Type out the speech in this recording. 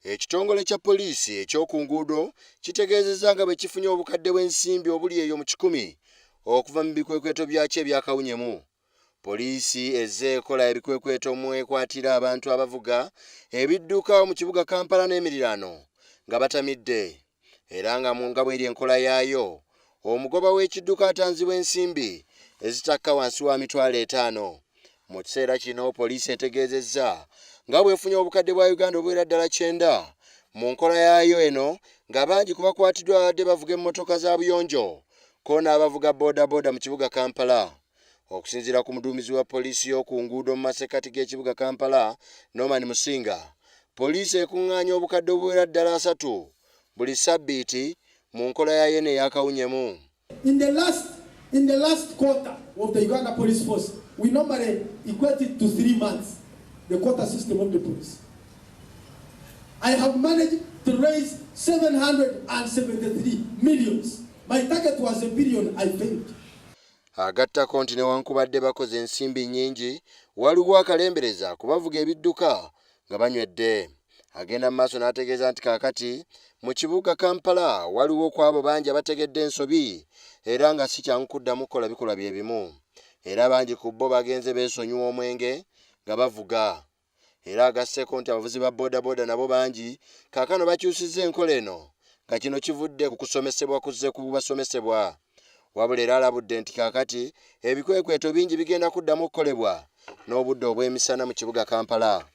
Ekitongole kya poliisi ekyoku nguudo kitegeezezza nga bwekifunye obukade bw'ensimbi obuli eyo mu 100 okuva mu bikweweeto byakyo ebya Kawunyemu. Poliisi ezze ekola ebikweweeto mu ekwatira abantu abavuga ebidduka mu kibuga Kampala n'emiriraano nga batamidde, era nga mu ngabo eri enkola yaayo omugoba w'ekidduka atanzibwa ensimbi ezitakka wansi wa $50. Mu kiseera kino poliisi etegeezezza nga bwefunye obukadde bwa Uganda obuwera ddala 9 mu nkola yaayo eno nga bangi kubakwatiddwa abadde bavuga emmotoka za buyonjo ko n'abavuga bodaboda mu kibuga Kampala. Okusinziira ku muduumizi wa poliisi y'oku nguudo mu masekkati g'ekibuga Kampala, Norman Musinga, poliisi ekuŋŋaanya obukadde obuwera ddala 3 buli ssabbiiti mu nkola yaayo eno eya Kawunyemu. In the last quarter of the Uganda Police Force, we normally equate it to 3 months, the quota system of the police. I have managed to raise 773 millions. My target was $1 billion, I failed. Agattako nti newankubadde bakoze ensimbi nnyingi, waliwo akalembereza kubavuga ebidduka nga banywedde. Agenda mu maaso n'ategeeza nti kaakati mu kibuga Kampala waliwo ku abo bangi abategedde ensobi era nga si kyangu kuddamu kukola bikolwa bye bimu. Era bangi ku bo bagenze beesonyiwa omwenge nga bavuga. Era agasseeko nti abavuzi ba bodaboda nabo bangi kaakano bakyusizza enkola eno nga kino kivudde ku kusomesebwa kuzze ku basomesebwa. Wabula era alabudde nti kaakati ebikweweeto bingi bigenda kuddamu okukolebwa n'obudde obw'emisana mu kibuga Kampala.